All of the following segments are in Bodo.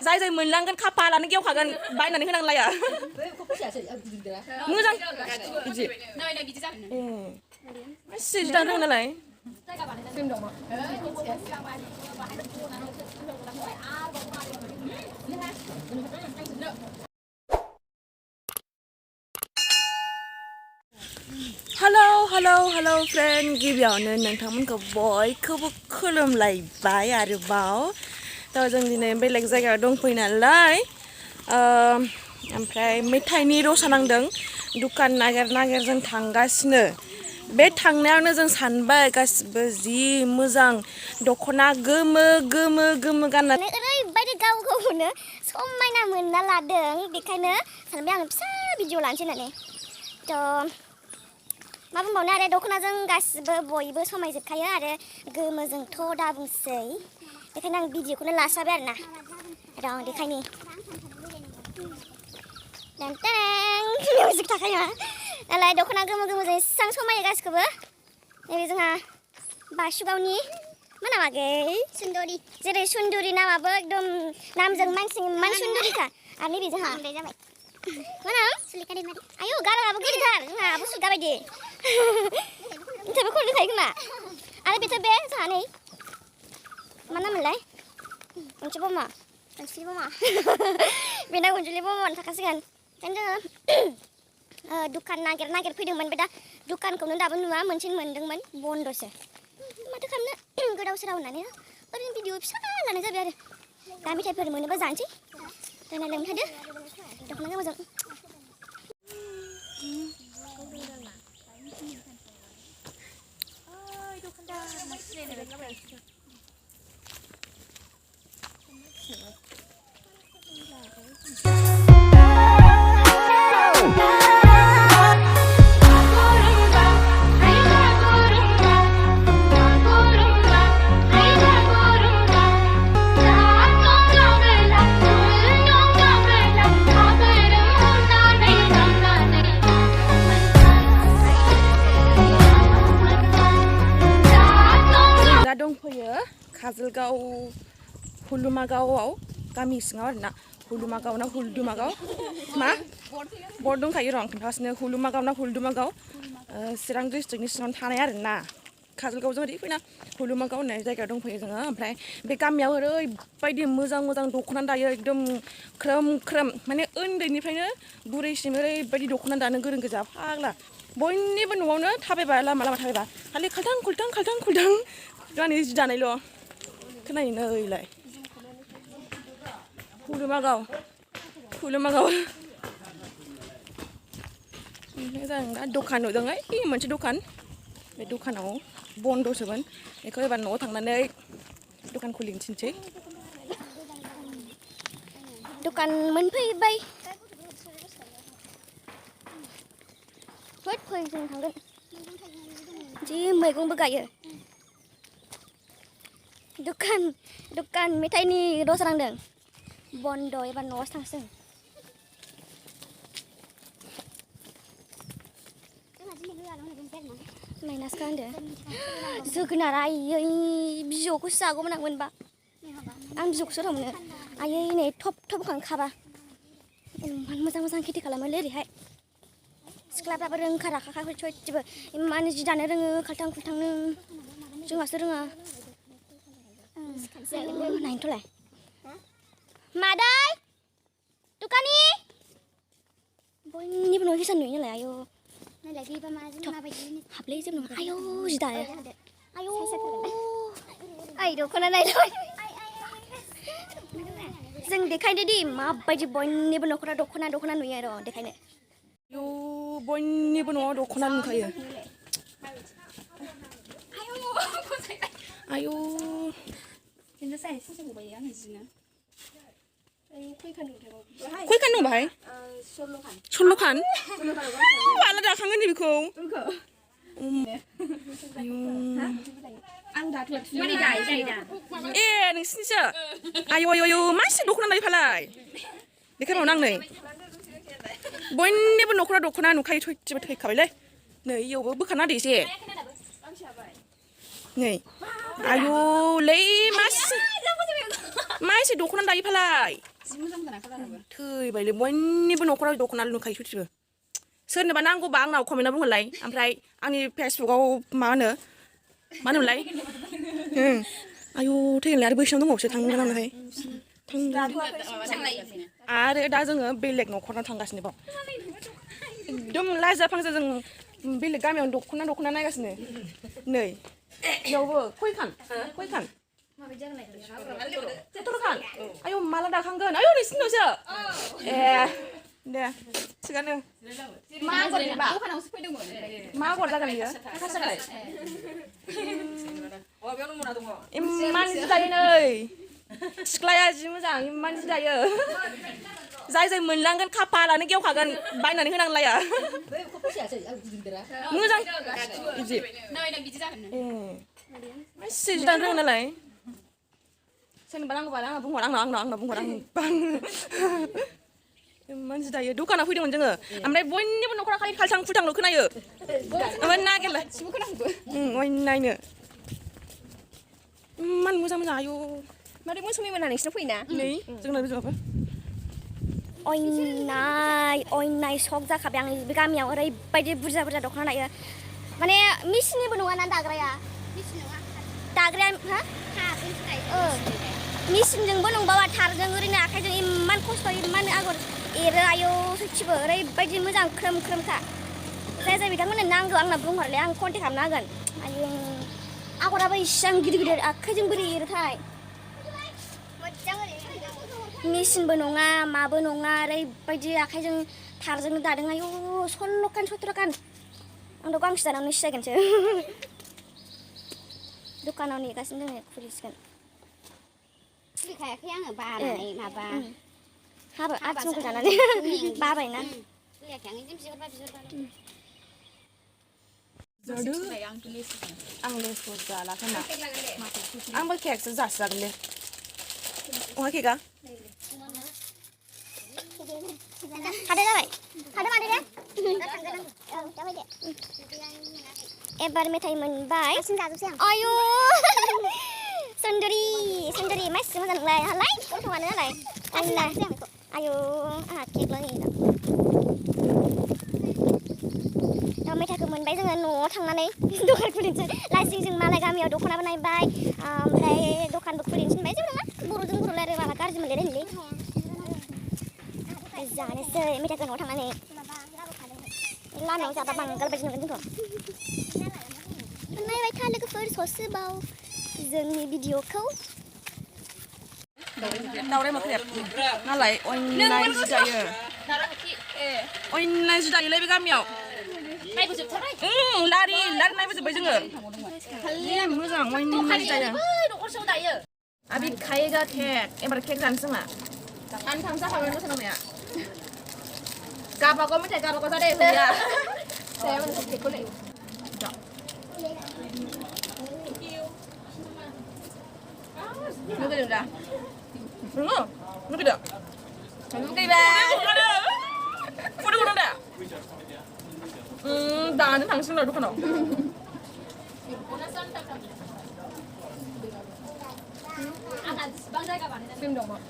जाय जाय मोनलांगोन खाफालानो गेवखागोन बायनानै होनांलाया मोजां बिदि सिजि दानो रोङो नालाय हेलौ फ्रेन्ड गिबियावनो नोंथांमोनखौ बयखौबो खुलुमलायबाय आरोबाव थ' जों दिनै बेलेग जायगायाव दंफैयो नालाय ओमफ्राय मेथाइनि रसा नांदों दुखान नागिर जों थांगासिनो बे थांनायावनो जों सानबाय गासिबो जि मोजां दख'ना गोमो गाननानै ओरैबायदि गाव गावखौनो समायना मोनना लादों बेखायनो सानबाय आं फिसा भिडिअ लानोसै होननानै थ' मा बुंबावनो आरो दख'नाजों गासिबो बयबो समायजोबखायो आरो गोमोजोंथ' दा बुंसै बेखायनो आं भिडिअखौनो लास्राबाय आरोना र' देखायनि मिउजिक थाखायो नालाय दख'ना गोमोजों एसेबां समायो गासिखौबो नैबे जोंहा बासुगावनि मा नाम आगै सुन्दरि जेरै सुन्दरि नामाबो एकदम नामजों मान सुन्दरिखा आरो नैबे जोंहा मा नाम सुलेखा दैमारि आयौ गाराङाबो गिदिरथार जोंहा आब' सुगा बायदि इंथाबो खननो थायो खोमा आरो बेथ' बे जोंहा नै मा नाममोनलाय अनसुलि बमा बेना अनसुलि बमानो थाखासिगोन ओंखायनो जोङो दुखान नागिर फैदोंमोन बे दा दुखानखौनो दाबो नुवा मोनसे मोनदोंमोन बन्दसो माथो खालामनो गोदाव सोराव होननानै ओरैनो भिडिअ फिसा लानाय जाबाय आरो दा मेथाइफोर मोनोबा जानोसै दोनना लोंनो थादो दख'ना गोमोजों काजलगाव हुलुमागावआव गामि सिङाव आरोना हुलुमागाव ना हुलदुमागाव मा बर्ड दंखायो र' आं खोन्थागासिनो हुलुमागाव ना हुलदुमागाव चिरां डिस्ट्रिक्टनि सिङाव थानाय आरोना काजलगावजों ओरै फैना हुलुमागाव होननाय जायगायाव दंफैयो जोङो ओमफ्राय बे गामियाव ओरैबायदि मोजां दख'ना दायो एकदम ख्रोम माने उन्दैनिफ्रायनो बुरैसिम ओरैबायदि दख'ना दानो गोरों गोजा फाग्ला बयनिबो न'आवनो थाबायबा लामा थाबायबा खालि खाल्थां खुल्थां गावनि जि दानायल' खोनायो नैलाय हुलुमागाव ओमफ्राय जों दा दखान नुदोंहाय मोनसे दखान बे दखानाव बन्द'सोमोन बेखौ एबार न'आव थांनानै दखान खुलिनो थिनसै दखान मोनफैबाय फै जों थांगोन जि मैगंबो गायो दुखान मेथाइनि रसा नांदों बन्द' एबार न'आवसो थांसै माइनासखौ होनदो जोगोनारा आयै बिजौखौसो जागौमोन आं मोनबा आं बिजौखौसो गोथाव मोनो आयै नै थब खांखाबा मोजां खेथि खालामोलै ओरैहाय सिख्लाफ्राबो रोंखा राखाखा सयथिबो इमान जि दानो रोङो खाल्थां खुल्थांनो जोंहासो रोङा नायनोथ'लाय मादै दुखानि बयनिबो न'आव हिसान नुयो नालाय आयौ हाबलै जेबो नङा आयौ जि दायो आयौ आइ दख'ना नायलाय जों देखायदो दि माबायदि बयनिबो न'खराव दख'ना नुयो र' देखायनो आयौ बयनिबो न'आव दख'ना नुखायो आयौ खयखान दं बाहाय सल्ल'खान माला दाखांगोन बेखौ ए नोंसिनिसो आयौ मानसि दख'ना नाय फालाय देखायबावनो आं नै बयनिबो न'खराव दख'ना नुखायो सयथिबो थैखाबायलै नै इयावबो बोखाना होदो एसे नै आयौ लै मासि मा एसे दख'ना दायो फालाय थैबायलै बयनिबो न'खराव दख'ना नुखायो सुथिबो सोरनोबा नांगौबा आंनाव कमेन्टआव बुंहरलाय ओमफ्राय आंनि फेसबुकआव मा होनोमोनलाय आयु थैगोनलाय आरो बैसिनाव दंबावोसो थांगोन आंनाहाय आरो दा जोङो बेलेग न'खरनाव थांगासिनो बाव एकदम लाजा फांजा जों बेलेग गामियाव दख'ना नायगासिनो नै बेयावबो खयखान सत्र'खान आयौ माला दाखांगोन आयौ नोंसिनियावसो ए दे थिगानो मा आगर जागोन बियो इमान जि दायो नै सिख्लाया जि मोजां इमान जि दायो जाय मोनलांगोन खाफालानो गेवखागोन बायनानै होनांलाया मोजां बिदि एसे जि दानो रोङो नालाय सोरनोबा नांगौबा आंनाव बुंहर आंनाव बुंहर आं इमान जि दायो दखानाव फैदोंमोन जोङो ओमफ्राय बयनिबो न'खराव खालि खालसां खुलथांल' खोनायो ओमफ्राय नागिरलाय नायनो इमान मोजां आयु मारै मोसौ मेमोना नोंसिनाव फैना नै जोंना बिजोंबो अयनाय सक जाखाबाय आं बे गामियाव ओरैबायदि बुरजा दख'ना दायो माने मेसिननिबो नङाना दाग्राया मेसिनजोंबो नंबावा थारजों ओरैनो आखाइजों इमान खस्थ' इमान आगर एरो आयौ सयथिबो ओरैबायदि मोजां ख्रोम ख्रोमखा जाय बिथांमोननो नांगौ आंना बुंहरलाय आं कन्टेक्ट खालामना होगोन आयौ आगराबो इसिबां गिदिर आखाइजों बोरै एरोथाय मेसिनबो नङा माबो नङा ओरैबायदि आखाइजों थारजोंनो दादों आयौ 16-17 आंथ' गांसे दानावनो सिजायगोनसो दखानाव नेगासिनो दोङो खुलिसिगोन खुलिखायाखै आङो बानानै माबा हाबा आथिमंगल जानानै बाबायना खुलियाखै आं इदिनो बिहरबा आं लेसखौ जाला खोमा आंबो केकसो जासिजागोनलै अहा केकआ हादे जाबाय मादै दे एबार मेथाइ मोनबाय आयु सुन्दरी मासि मोजां नोंलाय हालाय गथ'आनो नालाय आयु आंहा केकल' नै दा मेथाइखौ मोनबाय जोङो न'आव थांनानै दखान खुलिनोसै लासै जों मालाय गामियाव दख'नाबो नायबाय ओमफ्राय दखानबो खुलिनोसै होनबाय जेबो नङा बर'जों बर' रायलायबा गाज्रि मोनलायलायनोलै जानोसै मेथाइखौ न'आव थांनानै लामायाव जाबा बांगाल बायदि नुगोन जोंखौ नायबाय था लोगोफोर ससिबाव जोंनि भिडिअखौ दावराय मोख्रेब नालाय अयनाय जि दायोलै बे गामियाव लारि नायबोजोब्बाय जोङो मोजां अयनाय जि दायो अभी खाएगा केक एबार केक जानोसै जोंहा सानथाम जाखाबाय मोसानाया गाबागाव मेथाइ गाबागाव जादे होया saya mau cek kulit. Nunggu dah. Nunggu dah. Nunggu dah. Udah dah. dah 당신 나도 하나. Film dong, Mak.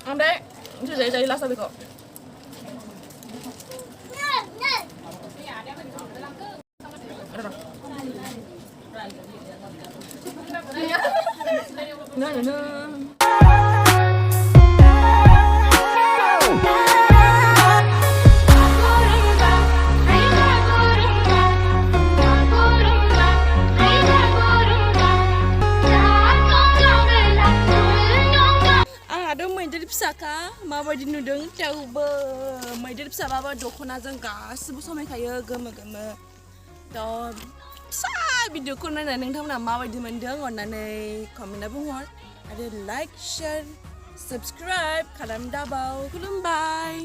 Ambil, itu jadi last kok. माबायदि नुदों थेवबो मैदेर फिसाबाबो दख'नाजों गासिबो समायखायो गोमो थ' फिसा भिडिअखौ नायनानै नोंथांमोना माबायदि मोनदों अननानै कमेन्टआव बुंहर आरो लाइक शेयार साबस्क्राइब खालाम दाबाव खुलुमबाय